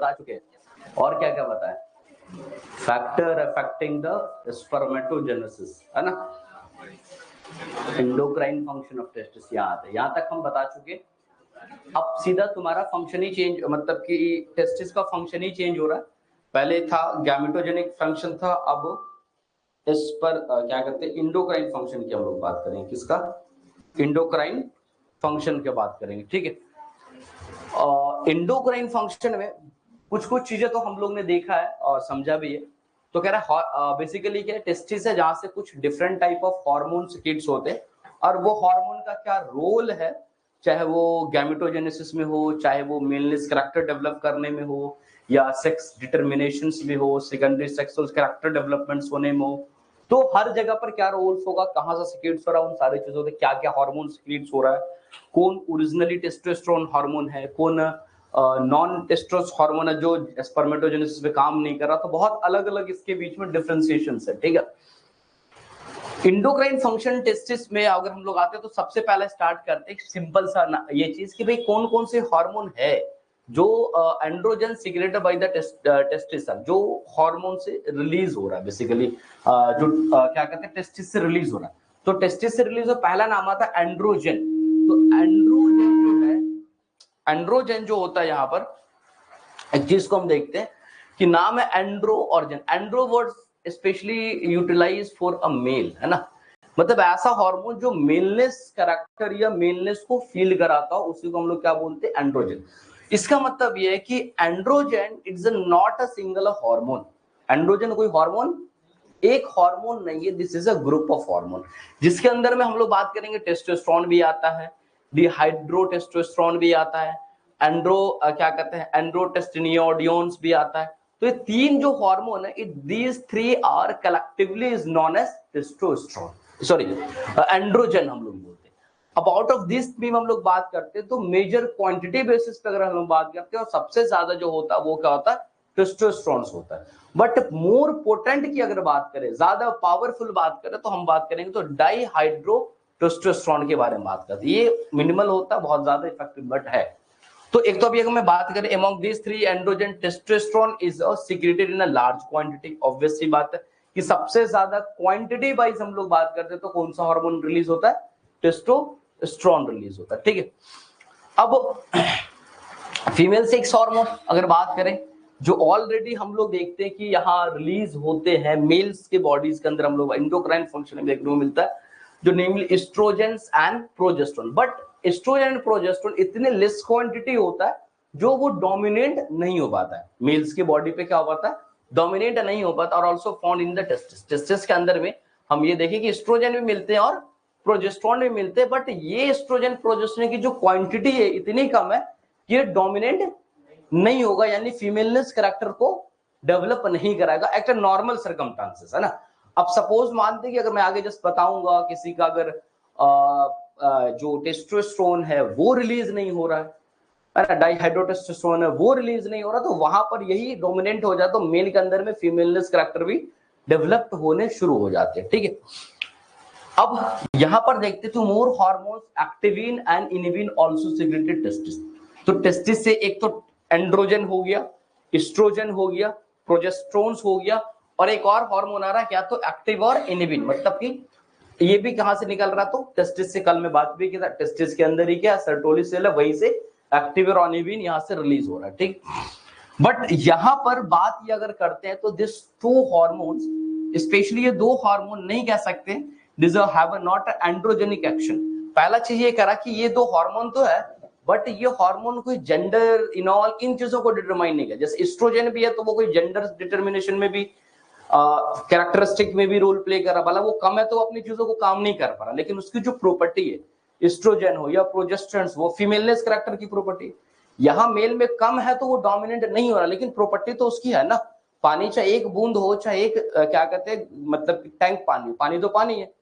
बता चुके हैं। और क्या क्या बताया? फैक्टर अफेक्टिंग द स्पर्मेटोजेनेसिस, है ना, एंडोक्राइन फंक्शन ऑफ टेस्टिस, यहाँ तक हम बता चुके। अब सीधा तुम्हारा फंक्शन ही चेंज, मतलब कि टेस्टिस का फंक्शन ही चेंज हो रहा है। पहले था गैमेटोजेनिक फंक्शन था, अब इस पर क्या कहते हैं, इंडोक्राइन फंक्शन की हम लोग बात करेंगे। किसका? इंडोक्राइन फंक्शन की बात करेंगे, ठीक है। इंडोक्राइन फंक्शन में कुछ कुछ चीजें तो हम लोग ने देखा है और समझा भी है। तो कह रहा है बेसिकली क्या है, टेस्टिस है जहां से कुछ different type of hormone secretes होते हैं, और वो हार्मोन का क्या रोल है, चाहे वो गैमेटोजेनेसिस में हो, चाहे वो मेलनेस कैरेक्टर डेवलप करने में हो, या सेक्स डिटर्मिनेशंस में हो, सेकेंडरी सेक्सुअल कैरेक्टर डेवलपमेंट्स होने में हो, तो हर जगह पर क्या रोल्स होगा, कहां से सिक्रीट्स हो रहा है, उन सारी चीजों से क्या क्या हार्मोन सिक्रीट्स हो रहा है, कौन ओरिजिनली टेस्टोस्टेरोन हार्मोन है, कौन नॉन टेस्टोस हार्मोन है जो स्पर्मेटोजेनेसिस में काम नहीं कर रहा। तो बहुत अलग अलग इसके बीच में डिफरेंशिएशन है, ठीक है। इंडोक्राइन फंक्शन टेस्टिस में अगर हम लोग आते हैं तो सबसे पहले स्टार्ट करते हैं सिंपल सा ये चीज कि भाई कौन कौन से हार्मोन है जो androgen secreted by the testis, जो हार्मोन से रिलीज हो रहा है, बेसिकली जो क्या कहते हैं टेस्टिस से रिलीज हो रहा है। तो टेस्टिस से रिलीज हो, पहला नाम आता है एंड्रोजन। तो एंड्रोजन जो है, एंड्रोजन जो होता है यहाँ पर एक चीज को हम देखते हैं कि नाम है androgen. Andro word specially utilise for a male, है ना, मतलब ऐसा हार्मोन जो मेलनेस कैरेक्टर या मेलनेस को फील कराता हो, उसी को हम लोग क्या बोलते हैं, एंड्रोजन। इसका मतलब यह है कि androgen it's not a single hormone. Androgen कोई हार्मोन, एक हार्मोन नहीं है, this is a group of hormone, जिसके अंदर में हम लोग बात करेंगे टेस्टोस्टेरोन भी आता है, डिहाइड्रोटेस्टोस्टेरोन भी आता है, एंड्रो क्या कहते हैं, एंड्रोटेस्टिनियोडियोन्स भी आता है। तो ये तीन जो हार्मोन है, these three are collectively is known as testosterone, sorry androgen हम लोग बोलते हैं। अब आउट ऑफ दिस भी हम लोग बात करते हैं तो मेजर क्वांटिटी बेसिस पे अगर हम लोग बात करते हैं, और सबसे ज्यादा जो होता है वो क्या होता है, टेस्टोस्टेरोन होता है। बट मोर पोटेंट की अगर बात करें, ज्यादा पावरफुल बात करें, तो हम बात करेंगे तो डाईहाइड्रो टेस्टोस्टेरोन के बारे में बात करते हैं। ये मिनिमल होता है, बहुत ज्यादा इफेक्टिव बट है। तो एक तो अभी अगर मैं बात करें, among this three androgen testosterone is secreted in a large quantity. Obvious सी बात है कि सबसे ज्यादा क्वांटिटी वाइज हम लोग बात करते हैं तो कौन सा हार्मोन रिलीज होता है, टेस्टोस्टेरोन रिलीज होता है, ठीक है। अब फीमेल सेक्स हार्मोन अगर बात करें, जो ऑलरेडी हम लोग देखते हैं कि यहाँ रिलीज होते हैं मेल्स के बॉडीज के अंदर, हम लोग इंडोक्राइन फंक्शन में देखने को मिलता है, जो namely estrogens and progesterone. But estrogen and progesterone इतने लेस क्वांटिटी होता है जो वो डोमिनेट नहीं हो पाता है मेल्स की बॉडी पे, क्या हो पाता है, डोमिनेट नहीं हो पाता। और also found in the testis. Testis के अंदर में हम ये देखें कि एस्ट्रोजन भी मिलते हैं और प्रोजेस्टेरोन भी मिलते हैं, बट ये एस्ट्रोजन प्रोजेस्टेरोन की जो क्वांटिटी है इतनी कम है कि ये डोमिनेट नहीं होगा, यानी फीमेलनेस कैरेक्टर को डेवलप नहीं कराएगा एट अ नॉर्मल सर्कमस्टांसेस, है ना। अब सपोज मानते कि अगर मैं आगे जस्ट बताऊंगा किसी का अगर जो टेस्टोस्टेरोन है वो रिलीज नहीं हो रहा है ना, डाईहाइड्रोटेस्टोस्टेरोन है वो रिलीज नहीं हो रहा, तो वहां पर यही डोमिनेंट हो जाता, तो मेल के अंदर में फीमेलनेस कैरेक्टर भी डेवलप होने शुरू हो जाते हैं, ठीक है। अब यहां पर देखते तो मोर हार्मोन्स एक्टिविन एंड इनिविन आल्सो सीक्रेटेड टेस्टिस। तो टेस्टिस से एक तो एंड्रोजन हो गया, एस्ट्रोजन हो गया, प्रोजेस्टेरोन हो गया, और एक और हार्मोन आ रहा है क्या, तो एक्टिव और इनिविन, मतलब कि ये भी कहां से निकल रहा, तो टेस्टिस से। कल मैं बात भी की था, टेस्टिस के अंदर ही क्या सर्टोली सेल है, वहीं से एक्टिव और इनिविन यहां से रिलीज हो रहा है, ठीक। बट यहां पर बात ये अगर करते हैं तो दिस टू हार्मोन्स, स्पेशली ये दो हार्मोन नहीं कह सकते this have not androgenic action. पहला चीज ये करा कि ये दो हार्मोन तो है, बट ये हार्मोन कोई जेंडर इन ऑल इन चीजों को डिटरमाइन नहीं किया। जैसे एस्ट्रोजन भी है तो वो कोई जेंडर डिटर्मिनेशन में भी, कैरेक्टरिस्टिक में भी रोल प्ले कर रहा, भला वो कम है तो अपनी चीजों को काम नहीं कर पा रहा, लेकिन उसकी जो प्रॉपर्टी है, एस्ट्रोजन हो या प्रोजेस्टेरोन, वो फीमेलनेस कैरेक्टर की प्रॉपर्टी, यहां मेल में कम है तो वो डोमिनेंट नहीं हो रहा, लेकिन प्रॉपर्टी तो उसकी है ना। पानी चाहे एक बूंद हो, चाहे एक क्या कहते हैं, मतलब टैंक पानी, पानी तो पानी है,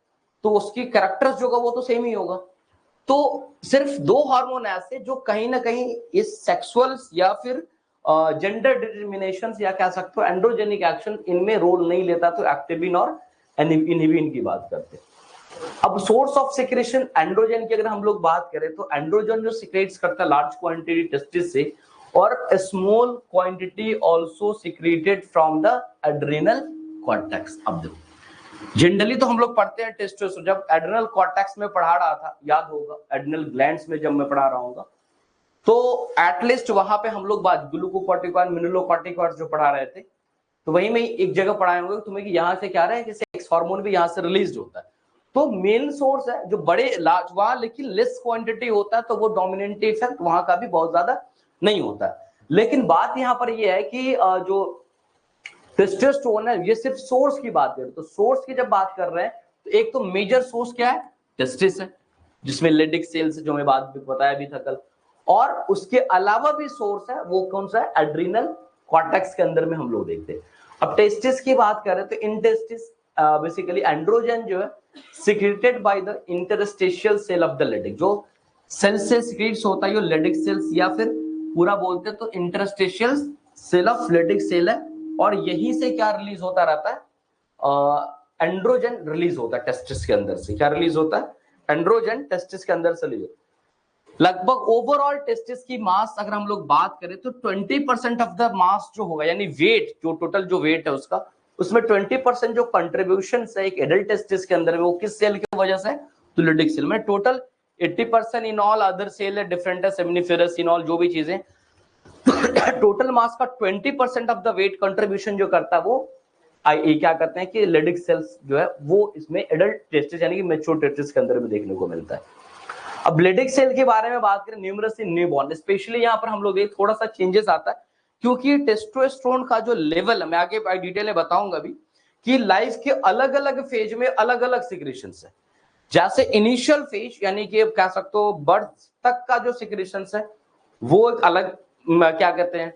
तो उसकी कैरेक्टर्स जो होगा वो तो सेम ही होगा। तो सिर्फ दो हार्मोन ऐसे जो कहीं ना कहीं इस सेक्सुअल या फिर जेंडर डिटर्मिनेशन या कह सकते हो एंड्रोजेनिक एक्शन इनमें रोल नहीं लेता, तो एक्टिविन और इनहिबिन की बात करते हैं। अब सोर्स ऑफ सिक्रेशन एंड्रोजन की अगर हम लोग बात करें तो एंड्रोजन जो सिक्रेट्स करता है लार्ज क्वांटिटी टेस्टिस से, और small quantity also secreted from the adrenal cortex. अब देखो जनरली तो हम लोग पढ़ते हैं टेस्टोस्टेरोन, जब एड्रिनल कॉर्टेक्स में पढ़ा रहा था, याद होगा एड्रिनल ग्लैंड्स में जब मैं पढ़ा रहा हूँ, तो एटलीस्ट वहां पे हम लोग बात ग्लूकोकॉर्टिकॉइड मिनरलोकॉर्टिकॉइड जो पढ़ा रहे थे, तो वही में एक जगह पढ़ाए होंगे तुम्हें कि यहाँ से क्या रहा है कि सेक्स हार्मोन भी यहाँ से रिलीज होता है। तो मेन सोर्स है जो बड़े लार्ज वहां, लेकिन लेस क्वांटिटी होता है, तो वो डोमिनेंट इफेक्ट वहां का भी बहुत ज्यादा नहीं होता है। लेकिन बात यहाँ पर ये है कि जो टेस्टोस्टेरोन है ये सिर्फ सोर्स की बात है, तो सोर्स की जब बात कर रहे हैं तो एक तो मेजर सोर्स क्या है, टेस्टिस है, जिसमें लेडिक सेल्स जो मैं बात बताया भी था कल, और उसके अलावा भी सोर्स है, वो कौन सा है, एड्रिनल कॉर्टेक्स के अंदर में हम लोग देखते हैं। अब टेस्टिस की बात करें तो इंटेस्टिस बेसिकली एंड्रोजन जो है secreted by the interstitial cell of the Leydig, जो सेल से सिक्रेट्स होता है, यो लेडिक सेल्स या फिर पूरा बोलते हैं तो interstitial cell of Leydig cell है, और यहीं से क्या रिलीज होता रहता है, एंड्रोजन रिलीज होता है टेस्टिस के अंदर से। क्या रिलीज होता है, एंड्रोजन टेस्टिस के अंदर से रिलीज। लगभग ओवरऑल टेस्टिस की मास अगर हम लोग बात करें तो 20% ऑफ द मास जो होगा, यानी वेट, जो टोटल जो वेट है उसका, उसमें 20% जो कंट्रीब्यूशन है एक एडल्ट टेस्टिस के अंदर में, वो किस सेल की वजह से, तो लेडिक सेल में। Total 80% in all other cell है, डिफरेंट है, सेमिनिफेरस इन ऑल जो भी चीजें, टोटल मास का 20% ऑफ द वेट कंट्रीब्यूशन जो करता है वो क्या करते हैं कि लेडिक सेल्स जो है वो इसमें एडल्ट टेस्टिस यानी कि मैच्योर टेस्टिस के अंदर में देखने को मिलता है। अब लेडिक सेल के बारे में बात करें, न्यूमरस इन न्यूबॉर्न, स्पेशली यहाँ पर हम लोग एक थोड़ा सा चेंजेस आता है, क्योंकि टेस्टोस्टेरोन का जो लेवल है, मैं आगे डिटेल में बताऊंगा भी कि लाइफ के अलग अलग फेज में अलग अलग सिक्रेशंस है। जैसे इनिशियल फेज यानी कि कह सकते हो बर्थ तक का जो सिक्रेशंस है वो एक अलग क्या कहते हैं,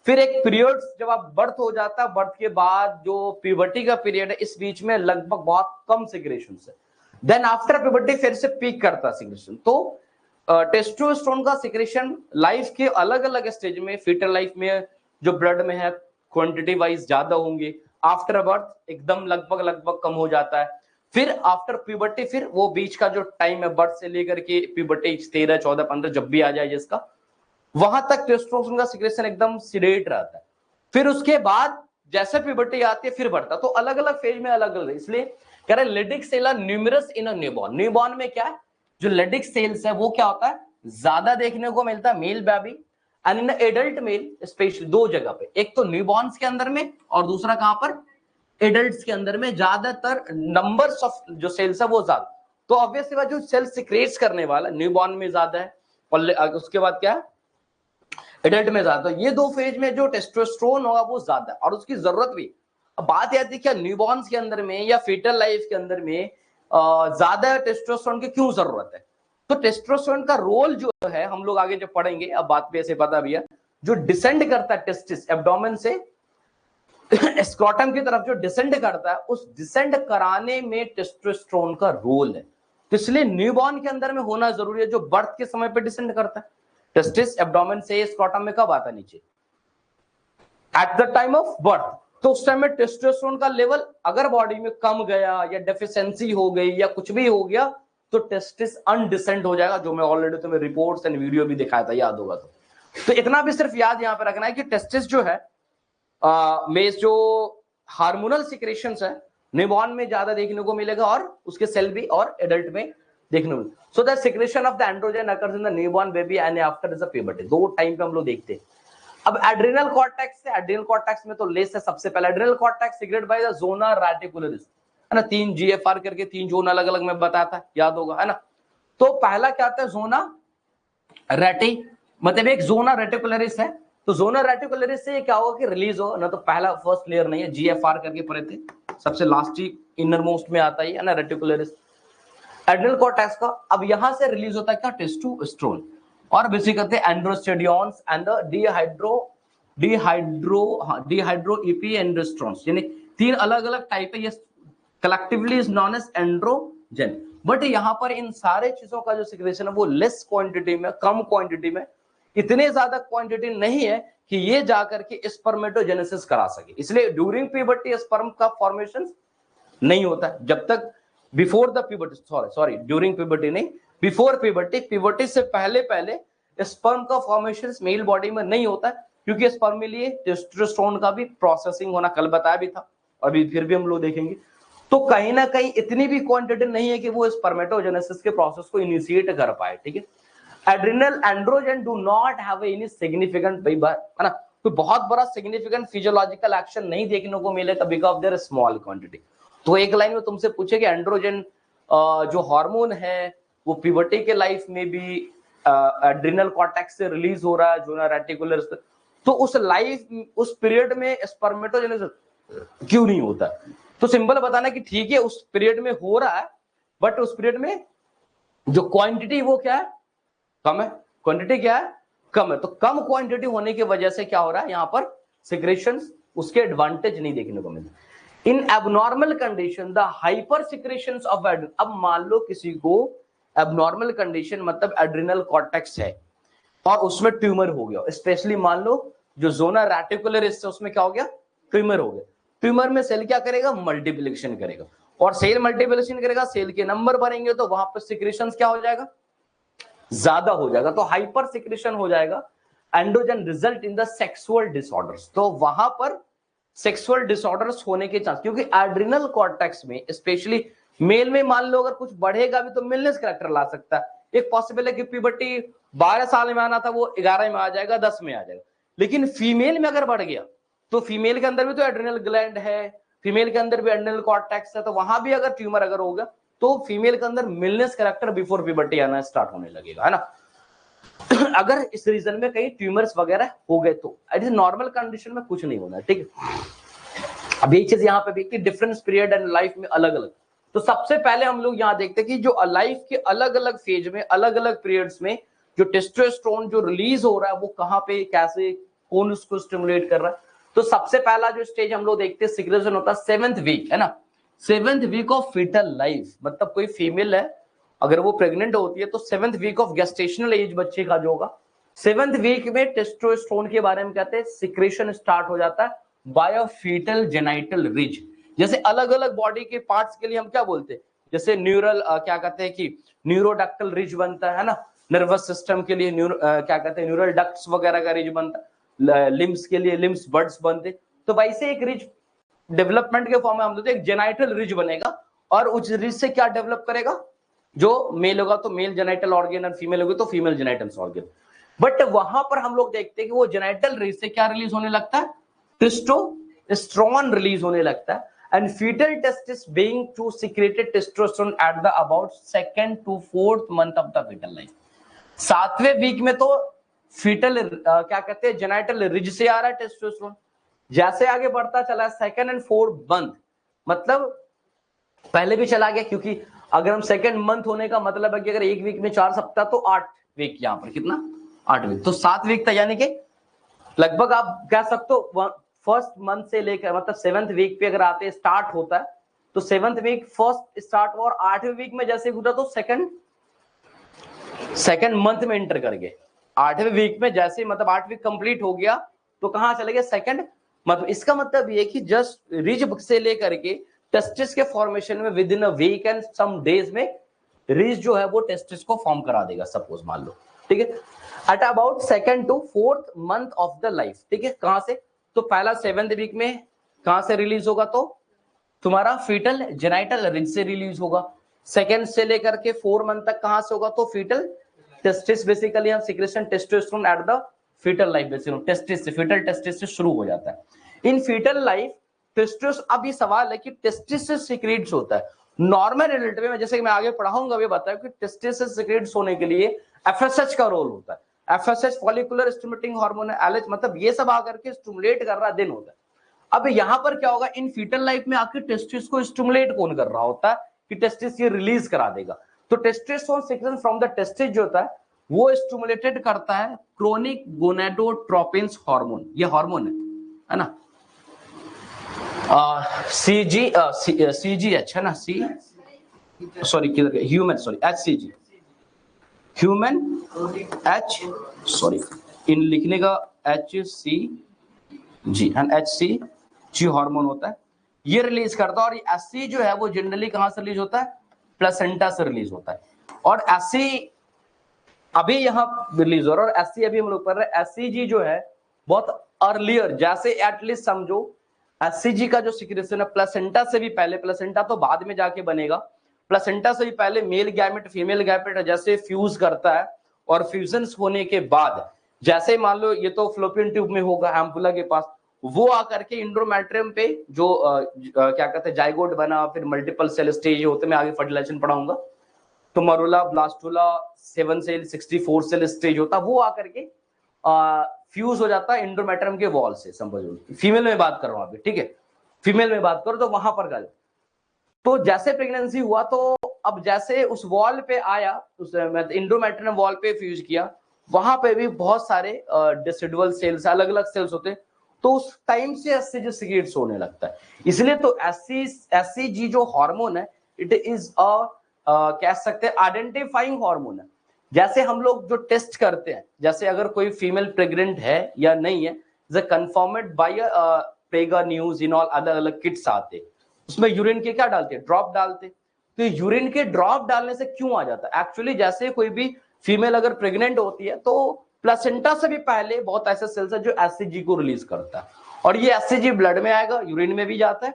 फिर एक पीरियड जब आप बर्थ हो जाता है, बर्थ के बाद जो प्यूबर्टी का पीरियड है, इस बीच में लगभग बहुत कम सिक्रेशंस है, देन आफ्टर प्यूबर्टी फिर से पीक करता है सिक्रेशन। तो टेस्टोस्टेरोन का सिक्रेशन लाइफ के अलग अलग स्टेज में, फीटल लाइफ में जो ब्लड में है क्वांटिटी वाइज ज्यादा होंगे, आफ्टर बर्थ एकदम लगभग कम हो जाता है, फिर आफ्टर प्यूबर्टी फिर वो बीच का जो टाइम है बर्थ से लेकर के प्यूबर्टी 13, 14, 15 जब भी आ जाए जिसका, वहां तक टेस्टोस्टेरोन का सिक्रेशन एकदम सिडेट रहता है। फिर उसके बाद जैसे प्यूबर्टी आती है फिर बढ़ता, तो अलग अलग फेज में अलग अलग, इसलिए कह रहे Leydig cell are numerous in a newborn. Newborn में क्या है, जो लेडिक सेल्स है वो क्या होता है, ज्यादा देखने को मिलता है male baby and in adult mail, specially दो जगह पे, एक तो न्यूबॉर्न्स के अंदर में और दूसरा कहां पर, एडल्ट्स के अंदर में ज्यादातर नंबर्स ऑफ जो सेल्स है वो ज्यादा। तो ऑब्वियसली बात जो सेल सिक्रेट्स करने वाला न्यूबॉर्न में ज्यादा है, और उसके बाद क्या है, एडल्ट में ज्यादा। ये दो फेज में जो टेस्टोस्टेरोन होगा वो ज्यादा है और उसकी जरूरत भी। अब बात यह थी क्या न्यूबॉर्न्स के अंदर में या फीटल लाइफ के अंदर में ज्यादा टेस्टोस्टेरोन की क्यों जरूरत है, तो टेस्टोस्टेरोन का रोल जो है हम लोग आगे जब पढ़ेंगे, अब बात भी ऐसे पता भी है, जो डिसेंड करता है टेस्टिस एब्डोमेन से स्क्रॉटम की तरफ जो डिसेंड करता है, उस डिसेंड कराने में टेस्टोस्टेरोन का रोल है। तो इसलिए न्यूबॉर्न के अंदर में होना जरूरी है, जो बर्थ के समय पे डिसेंड करता है। टेस्टिस एब्डोमेन से स्क्रॉटम में कब आता है नीचे, eight the time of birth. तो उस टाइम में टेस्टोस्टेरोन का लेवल अगर बॉडी में कम गया या डेफिशिएंसी हो गई या कुछ भी हो गया तो टेस्टिस अनडिसेंड हो जाएगा, जो मैं ऑलरेडी तुम्हें रिपोर्ट्स एंड वीडियो भी दिखाया था, याद होगा तो इतना भी सिर्फ याद यहां पे रखना है कि टेस्टिस जो है में जो हार्मोनल सिक्रेशंस है न्यूबॉर्न में ज्यादा देखने को मिलेगा और उसके सेल भी और एडल्ट में देखने को मिलेगा। So the secretion of the androgen occurs in the newborn baby and after the puberty, दो टाइम पे हम लोग देखते हैं। अब एड्रिनल कॉर्टेक्स से, एड्रिनल कॉर्टेक्स में तो लेस है सबसे पहले। Adrenal cortex secreted by the zona reticularis, है ना, 3 जीएफआर करके 3 जोन अलग अलग में बताया था, याद होगा, है ना। तो पहला क्या आता है, जोना रेटी, मतलब एक जोना रेटिकुलरिस है। तो जोना रेटिकुलरिस से क्या होगा कि रिलीज हो ना, तो पहला फर्स्ट लेयर नहीं है, जीएफआर करके पढ़े थे, सबसे लास्ट ही इनर मोस्ट में आता है ना रेटिकुलरिस एड्रिनल कॉर्टेक्स का। अब यहां से रिलीज होता है क्या, टेस्टोस्टेरोन, और बेसिक करते हैं androstenediones and the dehydroepiandrosterones, यानी 3 अलग अलग टाइप है, ये collectively is known as androgen. But यहां पर इन सारे चीजों का जो सिक्रेशन है वो लेस क्वांटिटी में, कम क्वांटिटी में, इतने ज्यादा क्वांटिटी नहीं है कि ये जाकर के स्पर्मेटोजेनेसिस करा सके। इसलिए ड्यूरिंग प्यूबर्टी स्पर्म का फॉर्मेशन नहीं होता है, जब तक before the puberty, sorry during puberty नहीं, बिफोर प्यूबर्टी, प्यूबर्टी से पहले स्पर्म का फॉर्मेशन मेल बॉडी में नहीं होता है, क्योंकि स्पर्म में लिए टेस्टोस्टेरोन का भी प्रोसेसिंग होना, कल बताया भी था, अभी फिर भी हम लोग देखेंगे। तो कहीं ना कहीं इतनी भी क्वांटिटी नहीं है कि वो स्पर्मेटोजेनेसिस के प्रोसेस को इनिशिएट कर पाए, ठीक है। Adrenal androgen do not have any significant, है ना, तो बहुत बड़ा सिग्निफिकेंट फिजियोलॉजिकल एक्शन नहीं देखने को मिलेगा because of their small quantity. तो एक लाइन में तुमसे पूछे कि एंड्रोजन जो हार्मोन है वो प्यूबर्टी के लाइफ में भी एड्रिनल कॉर्टेक्स से रिलीज हो रहा है, जोनल रेटिकुलर, तो उस लाइफ उस पीरियड में स्पर्मेटोजेनेसिस क्यों नहीं होता? तो सिंपल बताना कि ठीक है उस पीरियड में हो रहा है, बट उस पीरियड में जो क्वांटिटी वो क्या है, कम है। क्वांटिटी क्या है, कम है। तो कम क्वांटिटी होने की वजह से क्या हो रहा है, यहां पर सिक्रेशंस उसके एडवांटेज नहीं देखने को मिलते। In abnormal condition the hyper secretions of adrenal, अब मान लो किसी को एबनॉर्मल कंडीशन मतलब एड्रिनल कॉर्टेक्स है और उसमें ट्यूमर हो गया, स्पेशली मान लो जो जोना रेटिकुलरिस है उसमें क्या हो गया, ट्यूमर हो गया। ट्यूमर में सेल क्या करेगा, मल्टीप्लिकेशन करेगा, और सेल मल्टीप्लिकेशन करेगा, सेल के नंबर बढ़ेंगे, तो वहां पर सिक्रेशंस क्या हो जाएगा, ज्यादा हो जाएगा, तो हाइपर सिक्रेशन हो जाएगा। Androgen result in the sexual disorders, तो वहां पर सेक्सुअल डिसऑर्डर्स होने के चांस, क्योंकि एड्रिनल कॉर्टेक्स में स्पेशली मेल में मान लो अगर कुछ बढ़ेगा भी तो मिलनेस कैरेक्टर ला सकता है। एक पॉसिबल है कि प्यूबर्टी 12 साल में आना था वो 11 में आ जाएगा, 10 में आ जाएगा। लेकिन फीमेल में अगर बढ़ गया तो फीमेल के अंदर भी तो एड्रिनल ग्लैंड है, फीमेल के अंदर भी एड्रिनल कॉर्टेक्स है, तो वहां भी अगर ट्यूमर अगर होगा तो फीमेल के अंदर मिलनेस कैरेक्टर बिफोर प्यूबर्टी आना स्टार्ट होने लगेगा, है ना। अगर इस रीजन में कहीं ट्यूमर्स वगैरह हो गए तो नॉर्मल कंडीशन में कुछ नहीं होना, ठीक है। अब ये चीज यहाँ पे भी कि डिफरेंस पीरियड एंड लाइफ में अलग अलग, तो सबसे पहले हम लोग यहाँ देखते हैं कि जो लाइफ के अलग अलग फेज में अलग अलग पीरियड्स में जो टेस्टोस्टेरोन जो रिलीज हो रहा है वो कहाँ पे कैसे कौन उसको स्टिमुलेट कर रहा है। तो सबसे पहला जो स्टेज हम लोग देखते हैं सिक्रेशन होता है 7th वीक, है ना। 7th week of fetal life, मतलब कोई फीमेल है अगर वो प्रेग्नेंट होती है तो 7th week of gestational age बच्चे का जो होगा 7th वीक में टेस्टोस्टेरोन के बारे में कहते हैं सिक्रेशन स्टार्ट हो जाता है बाय फीटल जेनाइटल रिज। जैसे अलग अलग बॉडी के पार्ट्स के लिए हम क्या बोलते हैं, जैसे न्यूरल क्या कहते हैं कि न्यूरोडक्टल रिज बनता है ना, नर्वस सिस्टम के लिए क्या कहते हैं न्यूरल डक्ट्स वगैरह का रिज बनता है, लिम्स के लिए लिम्स बड्स बनते, तो वैसे एक रिज डेवलपमेंट के फॉर्म में हम लोग एक जेनाइटल रिज बनेगा, और उस रिज से क्या डेवलप करेगा, जो मेल होगा तो मेल जेनाइटल ऑर्गन और फीमेल होगी तो फीमेल जेनाइटल ऑर्गन। बट वहां पर हम लोग देखते हैं कि वो जेनाइटल रिज से क्या रिलीज होने लगता है, टेस्टोस्टेरोन रिलीज होने लगता है, and fetal testis being to secreted testosterone at the about 2nd to 4th month of the fetal life। 7वें वीक में तो फीटल क्या कहते हैं जेनाइटल रिज से आ रहा है टेस्टोस्टेरोन, जैसे आगे बढ़ता चला 2nd and 4th मंथ, मतलब पहले भी चला गया, क्योंकि अगर हम 2nd मंथ होने का मतलब है कि अगर एक वीक में 4 सप्ताह तो 8 वीक, यहाँ पर कितना 8 वीक, तो 7 वीक तक, यानी कि लगभग आप कह सकते हो फर्स्ट मंथ से लेकर मतलब 7th वीक पे अगर आते स्टार्ट होता है तो 7th वीक फर्स्ट स्टार्ट हुआ, और 8वें वीक में जैसे गुजरा तो सेकंड मंथ में एंटर कर गए। 8वें वीक में जैसे मतलब 8 वीक कंप्लीट हो गया तो कहां चले गए, सेकंड, मतलब इसका मतलब ये कि जस्ट रिज से लेकर के टेस्टिस के फॉर्मेशन में within a week and some days में रिज जो है वो टेस्टिस को फॉर्म करा देगा, सपोज मान लो, ठीक है, at about 2nd to 4th month of the life, ठीक है। कहां से, तो पहला 7th वीक में कहां से रिलीज होगा, तो तुम्हारा फीटल जेनाइटल रिज से रिलीज होगा। 2nd से लेकर के 4 मंथ तक कहां से होगा, तो फीटल टेस्टिस, बेसिकली हम secretion testosterone at the fetal life, basically testis से फीटल टेस्टिस से शुरू हो जाता है इन फीटल लाइफ टेस्टोस। अब ये सवाल है कि टेस्टिस से सिक्रेट्स होता है नॉर्मल एडल्ट में, जैसे कि मैं आगे पढ़ाऊंगा अभी बताया कि टेस्टिस से सिक्रेट्स होने के लिए एफएसएच का रोल होता है। एफएसएच फॉलिकुलर स्टिमुलेटिंग हार्मोन है, एलएच, मतलब ये सब आकर के स्टिमुलेट कर रहा दिन होता है। अब यहाँ पर क्या होगा, इन फीटल लाइफ में आखिर टेस्टिस को स्टिमुलेट कौन कर रहा होता है कि टेस्टिस ये रिलीज करा देगा, तो testosterone secretion from the testis जो होता है वो स्टिमुलेटेड करता है क्रोनिक गोनाडोट्रोपिन्स हार्मोन, ये हार्मोन है ना, सीजीएच है ना, सी सॉरी किधर human, sorry HCG, human H, sorry इन लिखने का HCG एंड HCG हार्मोन होता है, ये रिलीज करता है। और एससी जो है वो जनरली कहां से रिलीज होता है, प्लेसेंटा से रिलीज होता है। और एससी अभी यहाँ रिलीज हो रहा है। और एससी अभी हम लोग पढ़ रहे हैं, एससीजी जो है बहुत अर्लियर, जैसे एटलीस्ट समझो एससीजी का जो सिक्रेशन है प्लेसेंटा से भी पहले, प्लेसेंटा तो बाद में जाके बनेगा, प्लेसेंटा से भी पहले मेल गैमेट फीमेल गैमेट जैसे फ्यूज करता है, और फ्यूजन होने के बाद जैसे मान लो ये तो फ्लोपियन ट्यूब में होगा एम्पुला के पास, वो आकर के इंडोमेट्रियम पे जो क्या कहते हैं जाइगोट बना, फिर मल्टीपल सेल स्टेज होते, मैं आगे फर्टिलाइजेशन पढ़ाऊंगा, तो morula blastula 7 cell 64 cell stage होता, वो आकर के फ्यूज हो जाता है इंडोमेट्रियम के वॉल से, समझो फीमेल में बात कर रहा हूं अभी, ठीक है, फीमेल में बात करो तो वहां पर गल, तो जैसे प्रेगनेंसी हुआ तो अब जैसे उस वॉल पे आया, उस इंडोमेट्रियम वॉल पे फ्यूज किया, वहां पे भी बहुत सारे डिसिडुअल सेल्स, अलग अलग सेल्स होते, तो उस टाइम से एससीजी सीक्रेट्स होने लगता है। इसलिए तो एससीजी जो हार्मोन है, इट इज कह सकते हैं आइडेंटिफाइंग हार्मोन है। जैसे हम लोग जो टेस्ट करते हैं, जैसे अगर कोई फीमेल प्रेग्नेंट है या नहीं है, कंफर्मेड बाय पेगा न्यूज इन ऑल, अलग अलग किट्स आते, उसमें यूरिन के क्या डालते हैं, ड्रॉप डालते, तो यूरिन के ड्रॉप डालने से क्यों आ जाता है, एक्चुअली जैसे कोई भी फीमेल अगर प्रेग्नेंट होती है तो प्लेसेंटा से भी पहले बहुत ऐसे सेल्स है जो एससीजी को रिलीज करता है, और ये एससीजी ब्लड में आएगा, यूरिन में भी जाता है,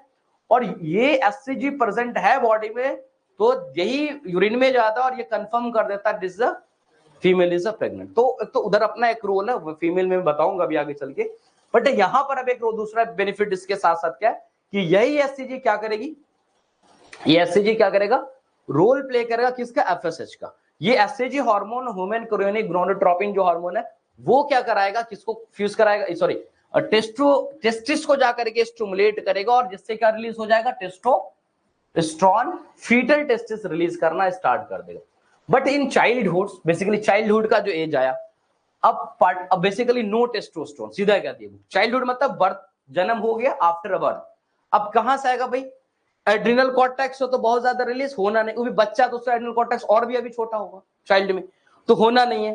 और ये एससीजी प्रेजेंट है बॉडी में, तो यही यूरिन में जाता है और ये कंफर्म कर देता है this female is a pregnant. तो उधर अपना एक रोल है, फीमेल में बताऊंगा अभी आगे चल के, बट यहां पर अब एक दूसरा बेनिफिट इसके साथ साथ क्या है कि यही एससीजी क्या करेगी, ये एससीजी क्या करेगा, रोल प्ले करेगा किसका, एफएसएच का। ये SCG hormone human chorionic gonadotropin जो हार्मोन है, वो क्या कराएगा, किसको फ्यूज कराएगा, सॉरी टेस्टिस को जाकर के स्टिमुलेट करेगा, और जिससे क्या रिलीज हो जाएगा, टेस्टोस्टेरोन, फीटल टेस्टिस रिलीज करना स्टार्ट कर देगा। But in childhood, basically childhood का जो एज आया, अब बेसिकली नो टेस्टोस्टेरोन, सीधा कहती है चाइल्डहुड मतलब बर्थ, जन्म हो गया आफ्टर बर्थ, अब कहां से आएगा भाई, एड्रिनल कॉर्टेक्स हो तो बहुत ज्यादा रिलीज होना नहीं, वो भी बच्चा तो उसका एड्रिनल कॉर्टेक्स और भी अभी छोटा होगा चाइल्ड में, तो होना नहीं है।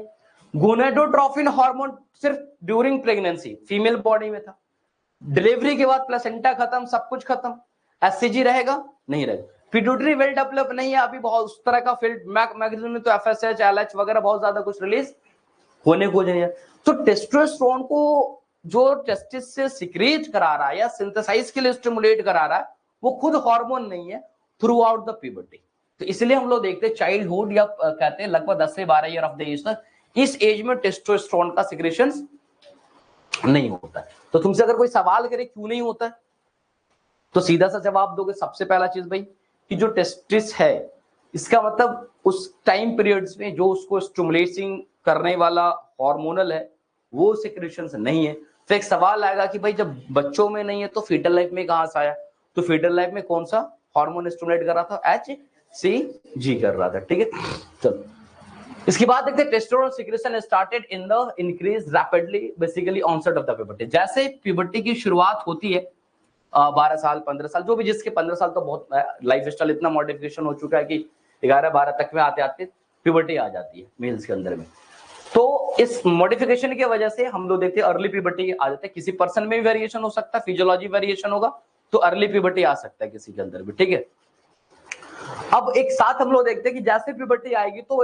गोनाडोट्रोपिन हार्मोन सिर्फ ड्यूरिंग प्रेगनेंसी फीमेल बॉडी में था, डिलीवरी के बाद प्लेसेंटा खत्म, सब कुछ खत्म, एससीजी रहेगा नहीं रहेगा, पिट्यूटरी वेल डेवलप नहीं है अभी, बहुत उस तरह का फील्ड मैगजीन में तो एफएसएच एलएच वगैरह बहुत ज्यादा कुछ रिलीज होने को नहीं है। तो टेस्टोस्टेरोन को जो टेस्टिस से सिक्रेट करा रहा है या सिंथेसाइज के लिए स्टिमुलेट करा रहा है, वो खुद हार्मोन नहीं है, थ्रू आउट द प्यूबर्टी। तो इसलिए हम लोग देखते हैं चाइल्डहुड या कहते हैं लगभग 10 से 12 ईयर ऑफ द एज तक, इस एज में टेस्टोस्टेरोन का सिक्रेशन नहीं होता है। तो तुमसे अगर कोई सवाल करे क्यों नहीं होता है, तो सीधा सा जवाब दोगे, सबसे पहला चीज भाई कि जो टेस्टिस है, इसका मतलब उस टाइम पीरियड्स में जो उसको स्टिमुलेटिंग करने वाला हार्मोनल है वो सिक्रेशंस नहीं है। तो एक सवाल आएगा कि भाई जब बच्चों में नहीं है तो फीटल लाइफ में कहां से आया, तो फीटल लाइफ में कौन सा हार्मोन स्टिमुलेट कर रहा था, एचसीजी कर रहा था, ठीक है। चलो इसके बाद देखते हैं testosterone secretion started in the increase rapidly basically onset of the puberty. जैसे प्यूबर्टी की शुरुआत होती है 12 साल 15 साल, जो भी जिसके 15 साल तो बहुत लाइफ स्टाइल इतना मॉडिफिकेशन हो चुका है कि 11-12 तक में आते आते प्यूबर्टी आ जाती है मेल्स के अंदर में। तो इस मॉडिफिकेशन की वजह से हम लोग देखते हैं अर्ली प्यूबर्टी आ जाते हैं, किसी पर्सन में भी वेरिएशन हो सकता है, फिजियोलॉजी वेरिएशन होगा तो अर्ली प्यूबर्टी आ सकता है किसी के अंदर भी, ठीक है। अब एक साथ हम लोग देखते हैं कि जैसे प्यूबर्टी आएगी तो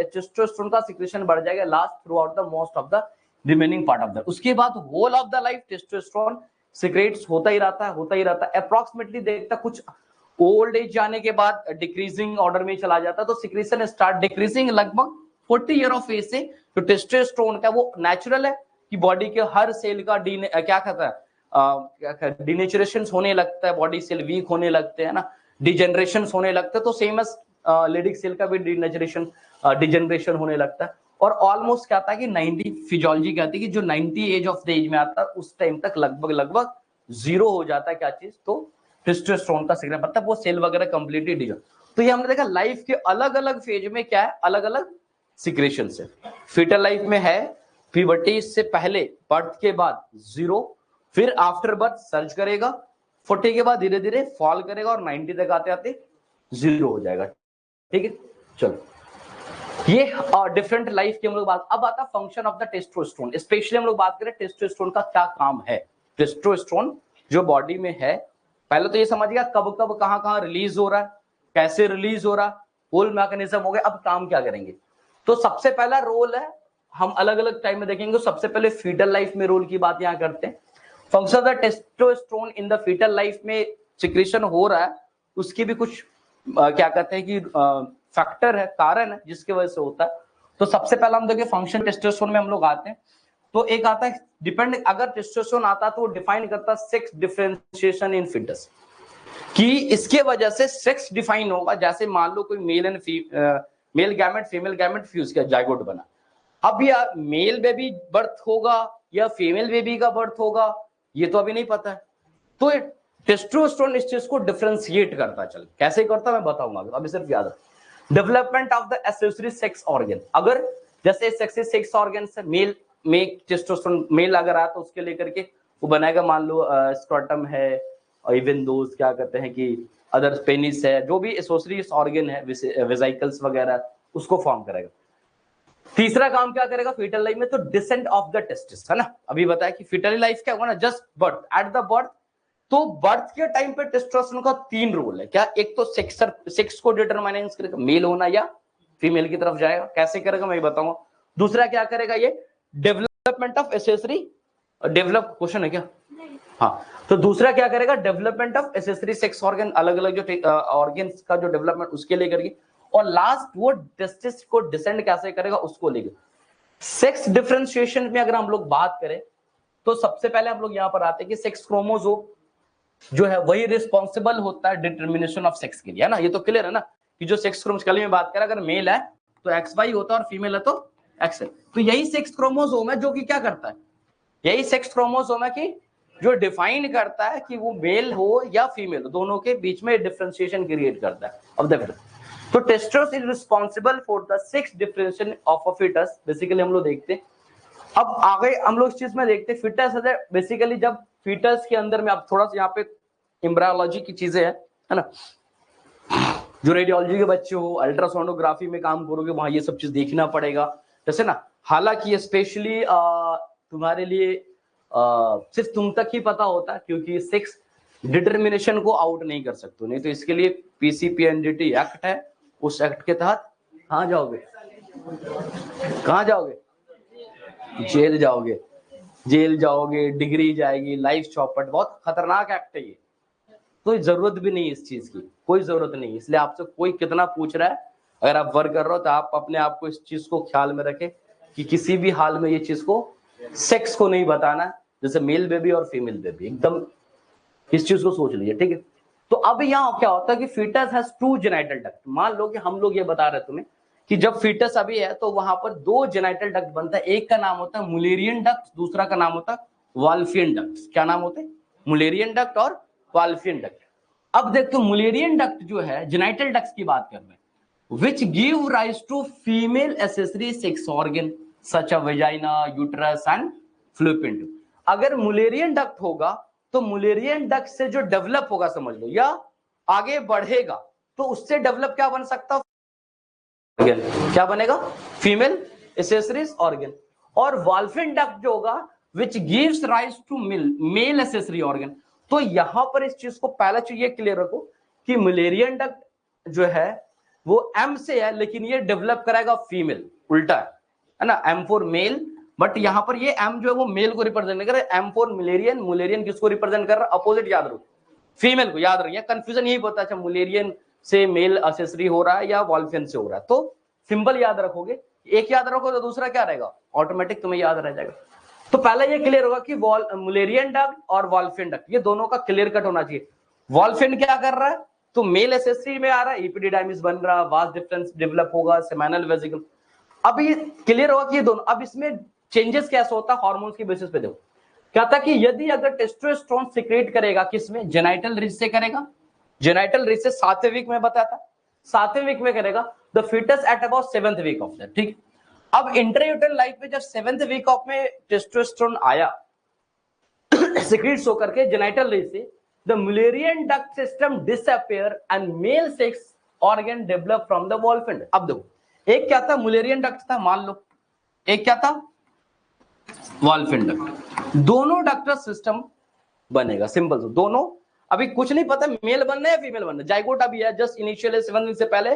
टेस्टोस्टेरोन का सिक्रेशन बढ़ जाएगा, last throughout the most of the remaining part of the, उसके बाद whole of the life testosterone secrets होता ही रहता है अप्रोक्सीमेटली देखता कुछ ओल्ड एज जाने के बाद डिक्रीजिंग ऑर्डर में चला जाता है, तो सिक्रेशन स्टार्ट डिक्रीजिंग लगभग 40 ईयर ऑफ एज से। तो टेस्टोस्टेरोन का वो नेचुरल है कि बॉडी के हर सेल का क्या कहता है डिनेचुरेशन होने लगता है, बॉडी सेल वीक होने लगते हैं ना, डिजेनरेशन होने लगते हैं, तो सेम एज लेडिक सेल का भी डिजेनरेशन होने लगता है। और ऑलमोस्ट क्या था कि 90 फिजियोलॉजी कहती है कि जो 90 एज ऑफ द एज में आता है उस टाइम तक लगभग जीरो हो जाता है क्या चीज, तो टेस्टोस्टेरोन का सिग्नल, मतलब वो सेल वगैरह कंप्लीटली डिजॉल्व। तो ये हमने देखा लाइफ के अलग अलग फेज में क्या है, अलग अलग सिक्रेशन से। फीटल लाइफ में है प्यूबर्टी से पहले, बर्थ के बाद जीरो, फिर आफ्टर बर्थ सर्ज करेगा, 40 के बाद धीरे धीरे फॉल करेगा और 90 तक आते आते जीरो हो जाएगा, ठीक है। चलो ये डिफरेंट लाइफ की हम लोग बात, अब आता function of the testosterone. Specially हम लोग बात करें टेस्टोस्टेरोन का क्या काम है। टेस्टोस्टेरोन जो बॉडी में है, पहले तो ये समझिएगा कब कब कहां कहां रिलीज हो रहा है, कैसे रिलीज हो रहा है, होल मैकेनिज्म हो गया। अब काम क्या करेंगे, तो सबसे पहला रोल है, हम अलग अलग टाइम में देखेंगे। सबसे पहले फीटल लाइफ में रोल की बात यहाँ करते हैं। Function of the testosterone in the fetal life में सिक्रीशन हो रहा है, उसकी भी कुछ क्या कहते हैं कि फैक्टर है, कारण है जिसकी वजह से होता है। तो सबसे पहला हम देखिए फंक्शन टेस्टोस्टेरोन में हम लोग आते हैं। तो एक आता है डिपेंड, अगर टेस्टोस्टेरोन आता तो वो डिफाइन करता सेक्स डिफरेंशिएशन इन फीटस, कि इसके वजह से सेक्स डिफाइन होगा। जैसे मान लो कोई male gamete female gamete fuse किया, जाइगोट बना। अब या मेल बेबी बर्थ होगा या फीमेल बेबी का बर्थ होगा, ये तो अभी नहीं पता है। तो टेस्टोस्टेरोन इस चीज को डिफरेंशिएट करता है। चल कैसे करता मैं बताऊंगा, अभी सिर्फ याद रख। Development of the accessory sex organ, अगर जैसे सेक्स ऑर्गन से मेल में टेस्टोस्टेरोन मेल अगर आया तो उसके लेकर के वो बनाएगा, मान लो स्क्रॉटम है, और इवन दोस्त क्या कहते हैं कि अदर पेनिस है, जो भी एक्सेसरी ऑर्गन है, वेसिकल्स वगैरह, उसको फॉर्म करेगा। तीसरा काम क्या करेगा फीटल लाइफ में, तो डिसेंट ऑफ द टेस्टिस, है ना। अभी बताया कि फीटल लाइफ क्या होगा ना, just birth, at the birth. तो बर्थ के टाइम पे टेस्टोस्टेरोन का 3 रोल है क्या, एक तो सेक्स को डिटरमाइनेंस करेगा, मेल होना या फीमेल की तरफ जाएगा, कैसे करेगा मैं बताऊंगा। दूसरा क्या करेगा, ये development of accessory, develop question है क्या, हाँ। तो दूसरा क्या करेगा, development of accessory sex organ, अलग अलग जो ऑर्गन्स का जो डेवलपमेंट उसके लेकर के। और लास्ट वो टेस्टिस को डिसेंड कैसे करेगा उसको लेकर। सेक्स डिफरेंशिएशन में अगर हम लोग बात करें तो सबसे पहले हम लोग यहां पर आते हैं कि सेक्स क्रोमोसोम जो है वही रिस्पॉन्सिबल होता है डिटर्मिनेशन ऑफ सेक्स के लिए, है ना। ये तो क्लियर है ना कि जो सेक्स क्रोमोसोम में बात करें, अगर मेल है तो XY होता है और फीमेल है तो X है। तो यही सेक्स क्रोमोसोम है जो कि क्या करता है, यही सेक्स क्रोमोसोम है कि जो डिफाइन करता है कि वो मेल हो या फीमेल, दोनों के बीच में डिफरेंशिएशन क्रिएट करता है ऑफ द फीटस। तो testosterone is responsible for the sex differentiation of a fetus, basically हम लोग देखते हैं। अब आगे हम लोग इस चीज में देखते हैं फीटस है बेसिकली, जब फीटस के अंदर में, अब थोड़ा सा यहाँ पे एम्ब्रायोलॉजी की चीजें है ना, जो रेडियोलॉजी के बच्चे हो, अल्ट्रासोनोग्राफी में काम करोगे वहां ये सब चीज देखना पड़ेगा, जैसे ना। हालांकि स्पेशली तुम्हारे लिए सिर्फ तुम तक ही पता होता है, क्योंकि सेक्स डिटर्मिनेशन को आउट नहीं कर सकते, नहीं तो इसके लिए PCPNDT एक्ट है, उस एक्ट के तहत कहाँ जाओगे, कहाँ जाओगे, जेल जाओगे, जेल जाओगे, डिग्री जाएगी, लाइफ चौपट, बहुत खतरनाक एक्ट है ये। तो जरूरत भी नहीं है इस चीज की, कोई जरूरत नहीं, इसलिए आपसे कोई कितना पूछ रहा है, अगर आप वर्क कर रहे हो तो आप अपने आप को इस चीज को ख्याल में रखें कि किसी भी हाल में ये चीज को, सेक्स को नहीं बताना, जैसे मेल बेबी और फीमेल बेबी, एकदम इस चीज को सोच लीजिए, ठीक है। तो अब यहाँ क्या होता है कि फीटस हैज 2 जेनिटल डक्ट। मान लो कि हम लोग ये बता रहे तुम्हें कि जब फीटस अभी है तो वहां पर 2 जेनिटल डक्ट बनता है, एक का नाम होता है मुलेरियन डक्ट, दूसरा का नाम होता है वाल्फियन डक्ट। क्या नाम होते हैं, मुलेरियन डक्ट और वाल्फियन डक्ट। अब देखते हो मुलेरियन डक्ट जो है, जेनिटल डक्ट की बात कर रहे हैं, which give rise to female accessory sex organ such as vagina, uterus and fallopian tube। अगर मुलेरियन डक्ट होगा तो मुलेरियन डक्ट से जो डेवलप होगा, समझ लो, या आगे बढ़ेगा, तो उससे डेवलप क्या बन सकता है, क्या बनेगा, फीमेल एसेसरीज ऑर्गन। और वाल्फियन डक्ट जो होगा which gives rise to male accessory organ. तो यहां पर इस चीज को पहला चीज ये क्लियर रखो कि मुलेरियन डक्ट जो है वो M से है, लेकिन ये डेवलप कराएगा फीमेल, उल्टा है ना, M फॉर मेल, बट यहां पर ये M जो है वो मेल को रिप्रेजेंट कर रहा है, M फॉर मुलेरियन, मुलेरियन किसको रिप्रेजेंट कर रहा है, अपोजिट याद रखो, फीमेल को, याद रखिए, कंफ्यूजन यही होता है, अच्छा मुलेरियन से मेल एसेसरी हो रहा है या वॉल्फियन से हो रहा है, तो सिंबल याद रखोगे, एक याद रखो तो दूसरा क्या रहेगा, ऑटोमेटिक तुम्हें याद रह जाएगा। तो पहले ये क्लियर होगा कि मुलेरियन डक्ट और वॉल्फियन डक्ट, ये दोनों का क्लियर कट होना चाहिए। वॉल्फियन क्या कर रहा है, तो मेल एसेसरी में आ रहा है, इपिडिडाइमिस बन रहा है, वास डिफरेंस डेवलप होगा, सेमिनल वेसिकल। अब ये क्लियर होगा कि ये दोनों, अब इसमें चेंजेस कैसे होता है हार्मोन्स की बेसिस पे। देखो क्या था कि यदि अगर टेस्टोस्टेरोन सीक्रेट करेगा, किसमें, जेनिटल रिज से करेगा, जेनिटल रिज से 7वें वीक में बताया था, 7वें वीक में करेगा the fetus at about 7th week of that, ठीक। अब इंट्रायूटेरल लाइफ में जब 7th वीक ऑफ में टेस्टोस्टेरोन आया सीक्रेट्स होकर के जेनिटल रिज से, the Mullerian duct system disappear and male sex organ develop from the Wolfram। अब देखो एक क्या था, Mullerian duct था, मान लो, एक क्या था, Wolfram duct। दोनों डक्टर सिस्टम बनेगा, सिंपल, दोनों। अभी कुछ नहीं पता मेल बनना है या फीमेल बनना है, जाइगोट अभी है, जस्ट इनिशियल 7 दिन से पहले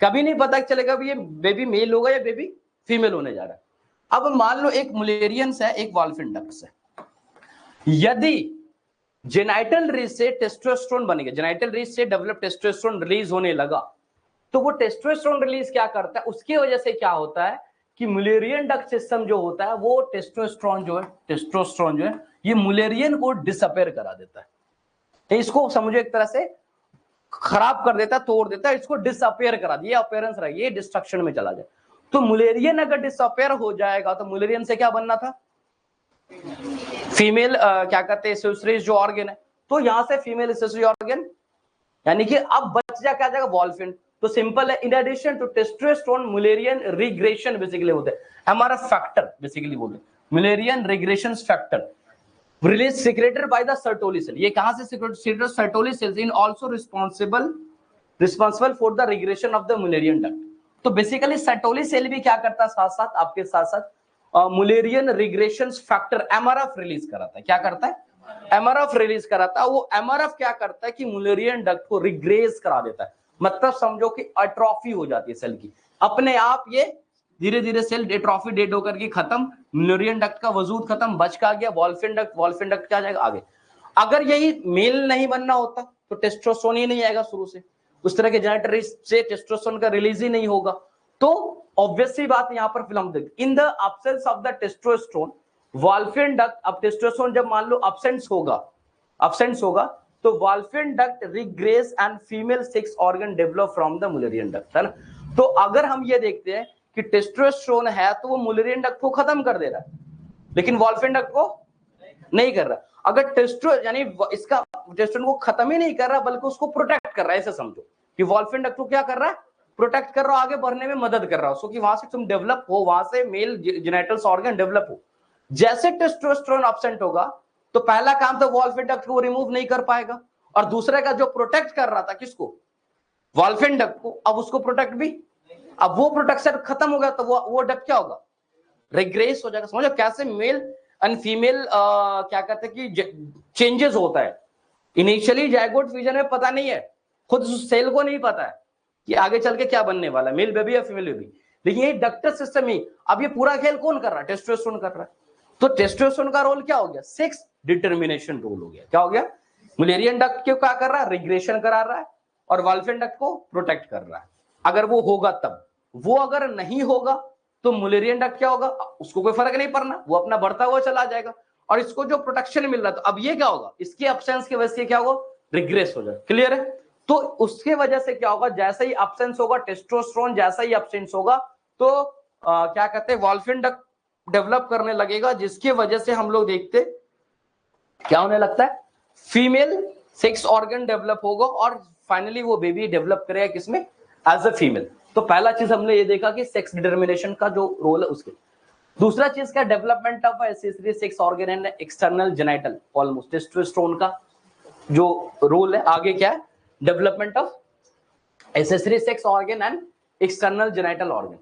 कभी नहीं पता चलेगा ये बेबी मेल होगा या बेबी फीमेल होने जा रहा है। अब मान लो एक मुलेरियंस है, एक वॉल्फिन डक्ट्स है। यदि जेनाइटल रीज से टेस्टोस्टेरोन बनेगा, जेनाइटल रीज से डेवलप टेस्टोस्टेरोन रिलीज होने लगा, तो वो टेस्टोस्टेरोन रिलीज क्या करता है, उसकी वजह से क्या होता है कि मुलेरियन डक्ट सिस्टम जो होता है वो टेस्टोस्टेरोन जो है ये मुलेरियन को डिसअपेयर करा देता है। इसको समझो एक तरह से खराब कर देता है, तोड़ देता है, इसको डिसअपेयर करा दिया, अपीयरेंस रह गई, ये डिस्ट्रक्शन में चला जाए। तो मुलेरियन अगर डिसअपेयर हो जाएगा तो मुलेरियन से क्या बनना था, फीमेल क्या कहते हैं एक्सेसरीज जो ऑर्गन है, तो यहां से फीमेल एक्सेसरी ऑर्गन, यानी कि अब बच जा क्या जाएगा वॉल्फिन। तो सिंपल है, in addition to testosterone Mullerian regression basically होते हैं, हमारा फैक्टर बेसिकली बोलते Mullerian regression factor release secreted by the Sertoli cell. ये कहां से secreted, Sertoli cells in also responsible for the regression of the Mullerian duct. तो basically Sertoli cell भी क्या करता है, साथ साथ आपके साथ साथ Mullerian regression factor MRF release कराता है। क्या करता है, एमआरएफ रिलीज कराता है। वो एमआरएफ क्या करता है कि मुलेरियन डक्ट को रिग्रेस करा देता है, मतलब समझो कि अट्रॉफी हो जाती है सेल की, अपने आप ये धीरे धीरे सेल एट्रॉफी डेड होकर के खत्म, मुलेरियन डक्ट का वजूद खत्म, बच का गया वॉल्फिन डक्ट क्या जाएगा आगे। अगर यही मेल नहीं बनना होता तो टेस्टोस्टेरोन ही नहीं आएगा शुरू से, उस तरह के जेनेटिक से टेस्टोस्टेरोन का रिलीज ही नहीं होगा। तो ऑब्वियसली बात यहां पर फिल्म देख in the absence of the testosterone Wolffian duct, अब टेस्टोस्टेरोन जब मान लो अब्सेंस होगा तो Wolffian duct regress and female sex organ develop from the Mullerian duct, है ना। तो अगर हम ये देखते हैं कि टेस्टोस्टेरोन है तो वो मुलेरियन डक्ट को खत्म कर दे रहा है, लेकिन वॉल्फिन डक्ट को नहीं कर रहा। अगर टेस्टो यानी इसका टेस्टोस्टेरोन को खत्म ही नहीं कर रहा बल्कि उसको प्रोटेक्ट कर रहा है, ऐसे समझो कि वॉल्फिन डक्ट को क्या कर रहा है, प्रोटेक्ट कर रहा है, आगे बढ़ने में मदद कर रहा है उसको, कि वहां से तुम डेवलप हो, वहां से मेल जेनिटल्स ऑर्गन डेवलप हो। जैसे टेस्टोस्टेरोन एब्सेंट होगा तो पहला काम तो वॉल्फिन डक्ट को रिमूव नहीं कर पाएगा, और दूसरे का जो प्रोटेक्ट कर रहा था किसको, वॉल्फिन डक्ट को, अब उसको प्रोटेक्ट भी, अब वो प्रोटेक्शन खत्म हो गया तो वो डक्ट क्या होगा, रिग्रेस हो जाएगा। समझो कैसे मेल एंड फीमेल क्या कहते हैं कि चेंजेस होता है। इनिशियली जायगोट फ्यूजन में पता नहीं है, खुद सेल को नहीं पता है कि आगे चल के क्या बनने वाला है, मेल बेबी या फीमेल बेबी, लेकिन ये डक्टर सिस्टम ही, अब ये पूरा खेल कौन कर रहा है, टेस्टोस्टेरोन कर रहा है। तो टेस्टोस्टेरोन का रोल क्या हो गया, सेक्स डिटर्मिनेशन रोल हो गया। क्या हो गया, मुलेरियन डक्ट को क्या कर रहा है, रिग्रेशन करा रहा है, और वॉल्फिन डक्ट को प्रोटेक्ट कर रहा है। अगर वो होगा तब, वो अगर नहीं होगा तो मुलेरियन डक्ट क्या होगा, उसको कोई फर्क नहीं पड़ना, वो अपना बढ़ता हुआ चला जाएगा, और इसको जो प्रोटेक्शन मिल रहा है, तो अब ये क्या होगा, इसके एब्सेंस की वजह से क्या होगा, रिग्रेस हो जाएगा। क्लियर है। तो उसके वजह से क्या होगा, जैसे ही एब्सेंस होगा टेस्टोस्टेरोन, जैसा ही एब्सेंस होगा तो क्या कहते हैं वॉल्फिन डक्ट डेवलप करने लगेगा, जिसकी वजह से हम लोग देखते क्या होने लगता है, फीमेल सेक्स ऑर्गन डेवलप होगा, और फाइनली वो बेबी डेवलप करेगा किसमें, एज अ फीमेल। तो पहला चीज हमने ये देखा कि सेक्स डिटर्मिनेशन का जो रोल है उसके। दूसरा चीज क्या, development of accessory sex organ and external genital almost, testosterone का जो रोल है आगे क्या है, development of accessory sex organ and external genital organ.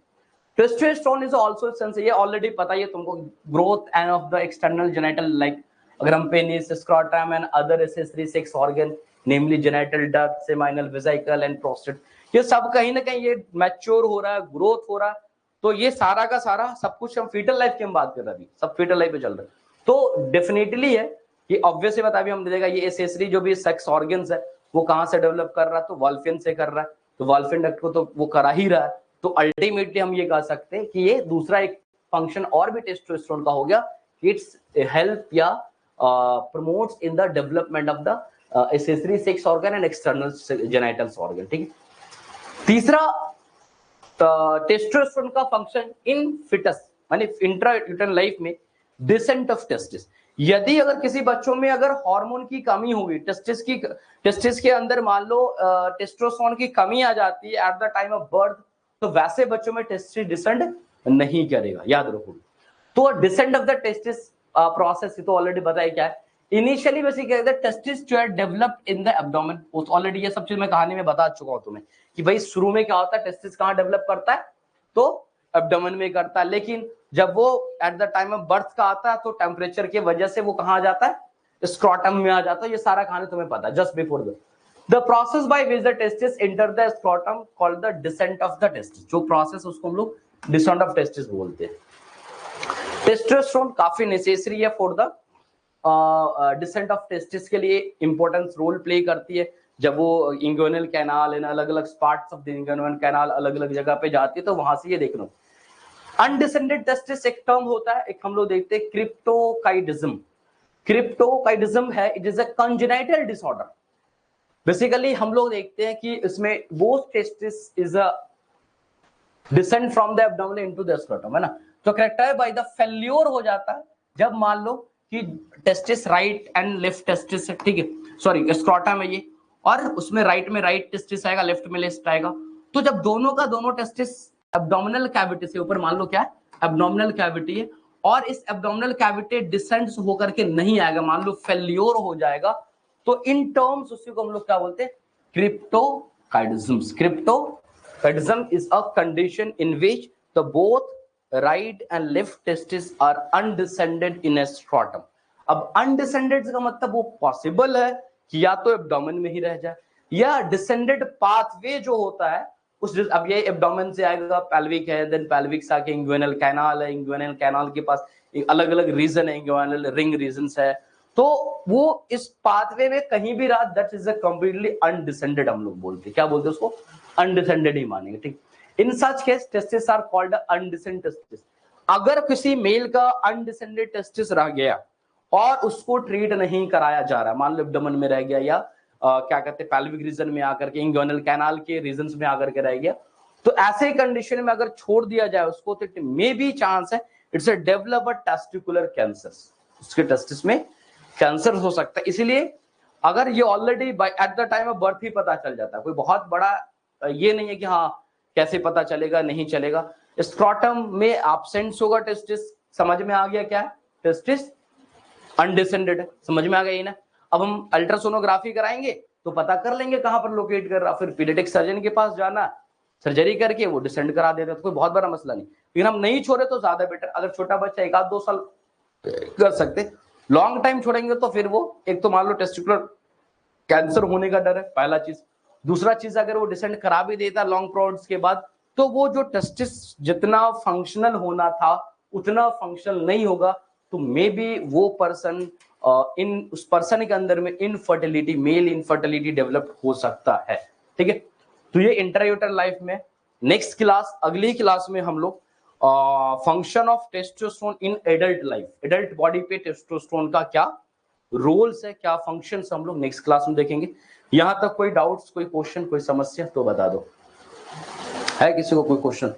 Testosterone is also sense, ये ऑलरेडी पता है तुमको, growth end of the external genital, like अगर हम penis, scrotum and other accessory sex organ namely genital duct, seminal vesicle and prostate, ये सब कहीं ना कहीं ये मैच्योर हो रहा है, ग्रोथ हो रहा है। तो ये सारा का सारा सब कुछ हम फीटल लाइफ की हम बात कर रहे हैं, सब फीटल लाइफ पे चल रहा है। तो डेफिनेटली है कि ऑब्वियसली बता भी हम देगा, ये एक्सेसरी जो भी सेक्स ऑर्गन्स है वो कहां से डेवलप कर रहा है, तो वॉल्फिन से कर रहा है, तो वॉल्फिन डक्ट को तो वो करा ही रहा है। तो अल्टीमेटली हम ये कह सकते हैं कि ये दूसरा एक फंक्शन और भी टेस्टोस्टेरोन का हो गया, इट्स हेल्प या promotes in the development of the accessory sex organ and external genitals organ. ठीक है। तीसरा टेस्टोस्टेरोन का फंक्शन इन फिटस माने इंट्रायूटेरन लाइफ में, डिसेंट ऑफ टेस्टिस। यदि अगर किसी बच्चों में अगर हार्मोन की कमी होगी, टेस्टिस के अंदर मान लो टेस्टोस्टेरोन की कमी आ जाती है eight the time of birth, तो वैसे बच्चों में टेस्टिस डिसेंड नहीं करेगा, याद रखो। तो descent of the testis process तो ऑलरेडी बताया क्या है, इनिशियली बेसिकली टेस्टिस जो है developed in the abdomen, already ये सब चीज मैं कहानी में बता चुका हूं तुम्हें कि भाई शुरू में क्या होता है, टेस्टिस कहां डेवलप करता है, तो एब्डोमेन में करता है, लेकिन जब वो eight the time of birth का आता है तो टेम्परेचर की वजह से वो कहां आ जाता है, स्क्रोटम में आ जाता है। ये सारा कहानी तुम्हें पता है, just before the the process by which the testis enter the scrotum called the descent of the testis, जो प्रोसेस उसको हम लोग डिसेंट ऑफ टेस्टिस बोलते हैं। टेस्टोस्टेरोन काफी नेसेसरी है for the descent of testis के लिए इंपॉर्टेंस रोल प्ले करती है। जब वो इंग्वानल कैनाल इन अलग अलग पार्ट्स ऑफ द इंग्वानल कैनाल अलग अलग जगह पे जाती है, तो वहां से ये देखना। अनडिसेंडेड टेस्टिस एक टर्म होता है, एक हम लोग देखते हैं क्रिप्टोकाइडिज्म। क्रिप्टोकाइडिज्म है, it is a congenital disorder. Basically हम लोग देखते हैं कि इसमें both testis is a descend from the abdomen into the scrotum, है ना। तो कैरेक्टराइज्ड बाय द फेल्योर हो जाता है जब मान लो कि testis right and left testis है, ठीक है, सॉरी स्क्रोटम है ये, और उसमें राइट में राइट टेस्टिस आएगा, लेफ्ट में लेफ्ट आएगा। तो जब दोनों का दोनों टेस्टिस एब्डोमिनल कैविटी से ऊपर, मान लो क्या है एब्डोमिनल कैविटी है, और इस एब्डोमिनल कैविटी डिसेंड्स होकर के नहीं आएगा, मान लो फेल्योर हो जाएगा, तो इन टर्म्स उसी को हम लोग क्या बोलते हैं, cryptorchidism. Cryptorchidism is a condition in which the both right and left testis are undescended in a scrotum. अब अनडिसेंडेड का मतलब वो पॉसिबल है कि या तो एब्डोमेन में ही रह जाए, या डिसेंडेड पाथवे जो होता है उस, अब ये एब्डोमेन से आएगा, पेल्विक है, देन पेल्विक से आके इंग्वानल कैनाल है, इंग्वानल कैनाल के पास अलग अलग रीजन है, इंग्वानल रिंग रीजंस है, तो वो इस पाथवे में कहीं भी रहा, that is a completely undescended, हम लोग बोलते हैं, क्या बोलते हैं उसको, अनडिसेंडेड ही मानेंगे, ठीक। In such case testis are called undescended testis. अगर किसी मेल का अनडिसेंडेड टेस्टिस रह गया और उसको ट्रीट नहीं कराया जा रहा, मान लो एब्डोमेन में रह गया, या क्या कहते हैं पेल्विक रीजन में आकर के, इंग्वानल कैनाल के रीजन्स में आकर के रह गया, तो ऐसे कंडीशन में अगर छोड़ दिया जाए उसको, तो इट मे बी चांस है it's a develop testicular cancer, उसके टेस्टिस में कैंसर हो सकता है। इसीलिए अगर ये already at the time of birth ही पता चल जाता है, कोई बहुत बड़ा ये नहीं है कि हाँ कैसे पता चलेगा, नहीं चलेगा, स्क्रोटम में एब्सेंस होगा टेस्टिस, समझ में आ गया क्या है, टेस्टिस अनडिसेंडेड है, समझ में आ गई ना। अब हम अल्ट्रासोनोग्राफी कराएंगे तो पता कर लेंगे कहां पर लोकेट कर रहा, फिर पीडियाट्रिक सर्जन के पास जाना, सर्जरी करके वो डिसेंड करा देते, तो कोई बहुत बड़ा मसला नहीं। लेकिन हम नहीं छोड़े तो ज्यादा बेटर, अगर छोटा बच्चा 1-2 साल कर सकते, लॉन्ग टाइम छोड़ेंगे तो फिर वो एक तो मान लो टेस्टिकुलर कैंसर होने का डर है, पहला चीज। दूसरा चीज, अगर वो डिसेंड करा भी देता लॉन्ग पीरियड्स के बाद, तो वो जो टेस्टिस जितना फंक्शनल होना था उतना फंक्शनल नहीं होगा, तो मे बी वो पर्सन इन उस पर्सन के अंदर में इनफर्टिलिटी, मेल इनफर्टिलिटी डेवलप हो सकता है, ठीक है। तो ये इंट्रायूटर लाइफ में। नेक्स्ट क्लास, अगली क्लास में हम लोग function of testosterone in adult life, adult body पे टेस्टोस्टेरोन का क्या रोल्स है, क्या फंक्शंस, हम लोग नेक्स्ट क्लास में देखेंगे। यहां तक कोई डाउट्स, कोई क्वेश्चन, कोई समस्या तो बता दो, है किसी को कोई क्वेश्चन?